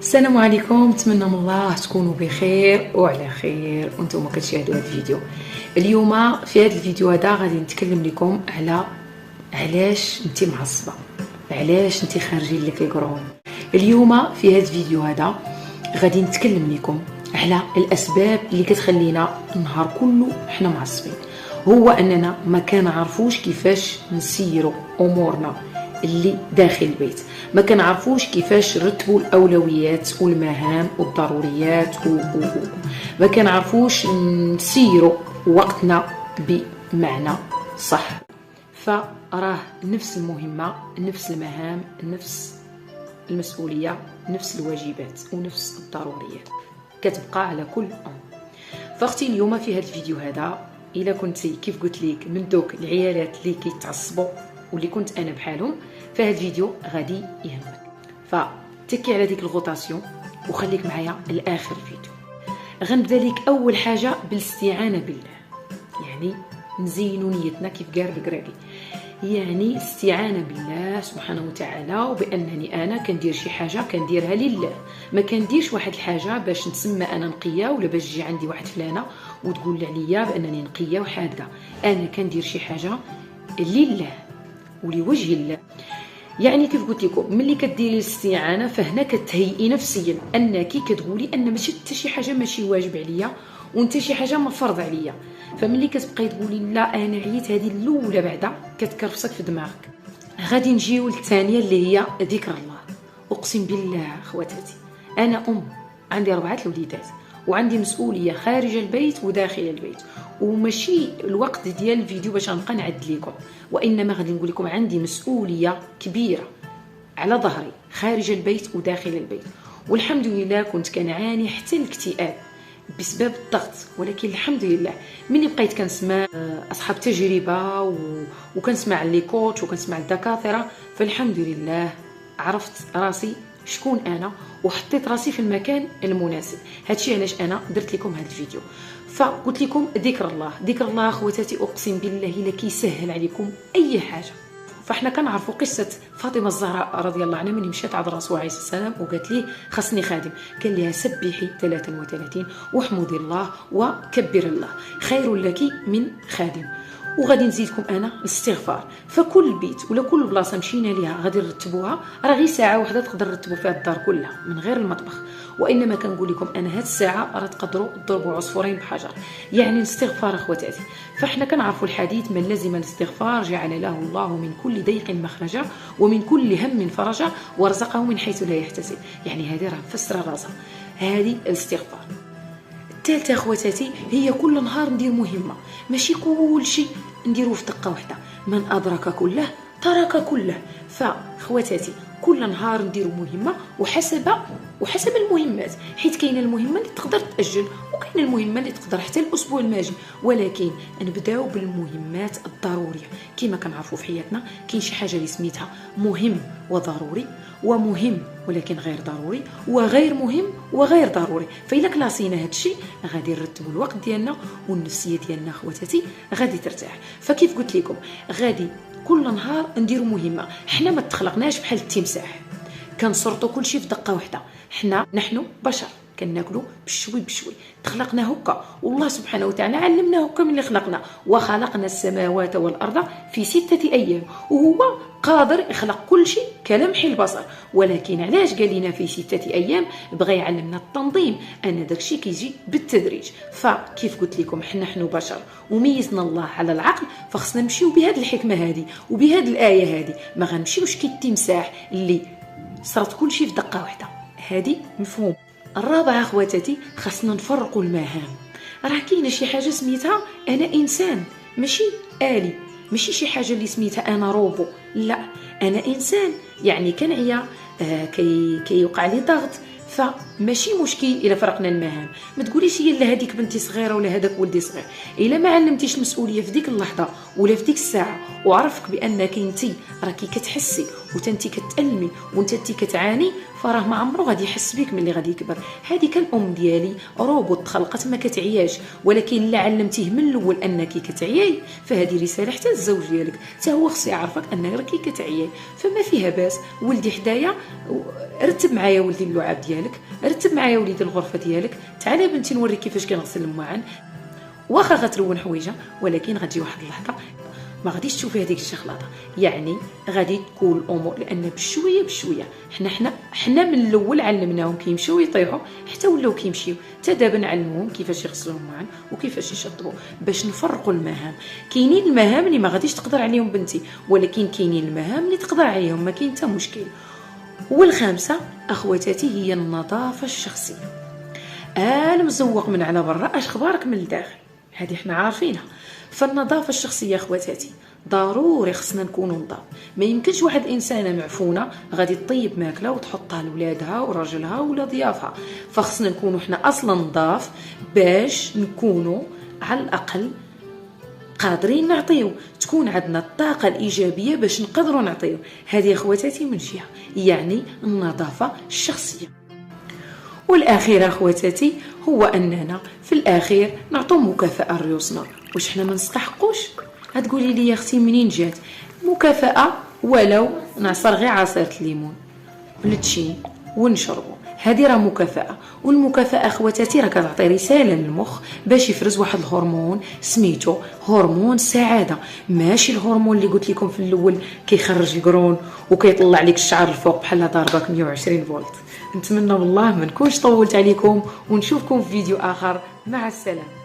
السلام عليكم، نتمنى من الله تكونوا بخير وعلى خير وانتم كتشاهدوا هذا الفيديو. اليوم في هذا الفيديو هذا غادي نتكلم لكم على علاش انت معصبه، علاش انت خارجين لك القرون. اليوم في هذا الفيديو هذا غادي نتكلم لكم على الاسباب اللي كتخلينا النهار كله حنا معصبين. هو اننا ما كنعرفوش كيفاش نسيروا امورنا اللي داخل البيت، ما كنعرفوش كيفاش نرتبوا الاولويات والمهام والضروريات ما كنعرفوش نسيروا وقتنا بمعنى صح. فراه نفس المهمه، نفس المهام، نفس المسؤوليه، نفس الواجبات ونفس الضروريات كتبقى على كل فاختي اليوم في هذا الفيديو هذا الا كنتي كيف قلت لك من دوك العيالات اللي كيتعصبوا واللي كنت انا بحالهم، فهاد الفيديو غادي يهمك. فتكي على ديك الغوطاسيون وخليك معايا لاخر الفيديو. غنبدا لك اول حاجه بالاستعانه بالله، يعني نزينوا نيتنا كيف قال القراقي، يعني الاستعانه بالله سبحانه وتعالى، وبانني انا كندير شي حاجه كنديرها لله، ما كنديرش واحد الحاجه باش نتسمى انا نقيه ولا باش تجي عندي واحد فلانه وتقول عليا بانني نقيه وحاده. انا كندير شي حاجه لله ولوجه الله. يعني كيف قلت لكم ملي كديري الاستعانه فهنا كتهيئي نفسيا انك كتقولي ان ماشي حتى شي حاجه ماشي واجب عليا وانت شي حاجه ما فرض عليا. فملي كتبقاي تقولي لا انا عييت، هذه الاولى بعدا كتكرفسك في دماغك. غادي نجيو للثانيه اللي هي ذكر الله. اقسم بالله خواتاتي انا عندي 4 الوليدات وعندي مسؤوليه خارج البيت وداخل البيت، وماشي الوقت ديال الفيديو باش نبقى نعد لكم، وانما غادي نقول لكم عندي مسؤوليه كبيره على ظهري خارج البيت وداخل البيت. والحمد لله كنت كنعاني حتى الاكتئاب بسبب الضغط، ولكن الحمد لله ملي بقيت كنسمع اصحاب تجربه وكنسمع لي كوتش وكنسمع الدكاتره، فالحمد لله عرفت راسي شكون انا وحطيت راسي في المكان المناسب. هادشي علاش انا درت لكم هذا الفيديو. فقلت لكم ذكر الله، ذكر الله خواتاتي اقسم بالله الا كيسهل عليكم اي حاجه. فاحنا كنعرفوا قصه فاطمه الزهراء رضي الله عنها ملي مشات عند الرسول عليه السلام وقالت ليه خصني خادم، قال لها سبحي 33 واحمدي الله وكبر الله خير لك من خادم. وغادي نزيدكم انا الاستغفار. فكل بيت ولا كل بلاصه مشينا ليها غادي نرتبوها، راه غير ساعه واحده تقدر نرتبوا فيها الدار كلها من غير المطبخ. وانما كنقول لكم انا هاد الساعه راه تقدروا تضربوا عصفورين بحجر، يعني الاستغفار اخواتاتي. فاحنا كنعرفوا الحديث من لزم الاستغفار جعل له الله من كل ضيق مخرجا ومن كل هم فرجا ورزقه من حيث لا يحتسب. يعني هذه راه فسره راسها هذه الاستغفار. الثالثه اخواتاتي هي كل نهار ندير مهمه، ماشي كل شيء نديروه في دقه واحده. من ادرك كله ترك كله. فاخواتاتي كل نهار نديروا مهمه وحسب المهمات، حيت كاينه المهمه اللي تقدر تاجل وكاينه المهمه اللي تقدر حتى الاسبوع الماجي، ولكن نبداو بالمهمات الضروريه. كما كنعرفوا في حياتنا كاين شي حاجه اللي سميتها مهم وضروري، ومهم ولكن غير ضروري، وغير مهم وغير ضروري. فإلا كلاصينا هذا الشيء غادي نرتبوا الوقت ديالنا والنفسيه ديالنا خواتاتي غادي ترتاح. فكيف قلت لكم غادي كل نهار نديروا مهمه. حنا ما تخلقناش بحال التمساح كنسرطوا كل شيء في دقه واحده. نحن بشر كناكلوا بشوي بشوي، تخلقنا هكا والله سبحانه وتعالى علمنا هكا من اللي خلقنا. وخلقنا السماوات والارض في 6 ايام، وهو قادر يخلق كل شيء كلمح البصر. ولكن علاش قال لنا في 6 ايام؟ بغى يعلمنا التنظيم، ان داكشي كيجي بالتدريج. فكيف قلت لكم نحن بشر وميزنا الله على العقل، فخصنا نمشيو بهذه الحكمه هذه وبهذه الايه هذه، ما غنمشيوش كي التمساح اللي صرت كل شيء في دقه واحده. هذه مفهوم. الرابعه اخواتاتي خصنا نفرقوا المهام. راه كاينه شي حاجه سميتها انا انسان ماشي آلي، ماشي شي حاجه اللي سميتها انا روبو، لا انا انسان. يعني كنعيا كيوقع لي ضغط، فماشي مشكل الا فرقنا المهام. ما تقوليش هي لا هذيك بنتي صغيره ولا هذاك ولدي صغير. الا ما علمتيش المسؤوليه في ديك اللحظه ولا في ديك الساعه وعرفك بانك انت راكي كتحسي وتنتي كتألمي وانت كتعاني، فراه ما عمرو غادي يحس بك ملي غادي يكبر. هذه كالام ديالي روبوت خلقت ما كتعياش، ولكن الا علمتيه من الاول انك كتعياي، فهذه رساله حتى الزوج ديالك حتى هو خصو يعرفك انك راكي كتعياي. فما فيها باس ولدي حدايا، رتب معايا ولدي اللعاب ديالك، رتب معايا وليدي الغرفه ديالك، تعالي بنتي نوريك كيفاش كنغسل المواعن. واخا غتلون حويجه، ولكن غتجي واحد اللحظه ما غاديش تشوفي هذيك الشخلاطه، يعني غادي تكون الامور، لان بشويه بشويه حنا من الاول علمناهم كيمشيو ويطيحوا حتى ولاو كيمشيو، حتى دابا نعلموهم كيفاش يغسلوا المواعن وكيفاش يشطبوا، باش نفرقوا المهام. كاينين المهام اللي ما غاديش تقدر عليهم بنتي، ولكن كاينين المهام اللي تقدر عليهم، ما كاين حتى مشكل. والخامسه اخواتاتي هي النظافه الشخصيه. المزوق من على برا اش خبارك من الداخل، هذه حنا عارفينها. فالنظافه الشخصيه اخواتاتي ضروري خصنا نكونوا نظاف. ما يمكنش واحد الانسانه معفونه غادي تطيب ماكله وتحطها لولادها وراجلها ولا ضيافها، فخصنا نكونوا حنا اصلا نظاف باش نكونوا على الاقل قادرين نعطيو، تكون عندنا الطاقه الايجابيه باش نقدروا نعطيو. هذه اخواتاتي من جهه، يعني النظافه الشخصيه. والاخير اخواتاتي هو اننا في الاخير نعطوا مكافاه لريوسنا. واش حنا ما نستحقوش؟ غتقولي لي يا اختي منين جات مكافاه؟ ولو نعصر غير عصير الليمون بلتشين ونشربوا، هذه راه مكافاه. والمكافاه اخواتاتي راه كتعطي رساله للمخ باش يفرز واحد الهرمون سميتو هرمون السعاده، ماشي الهرمون اللي قلت لكم في الاول كيخرج القرون وكيطلع لك الشعر الفوق بحال ضاربك 120 فولت. نتمنى والله ما نكونش طولت عليكم، ونشوفكم في فيديو اخر. مع السلامه.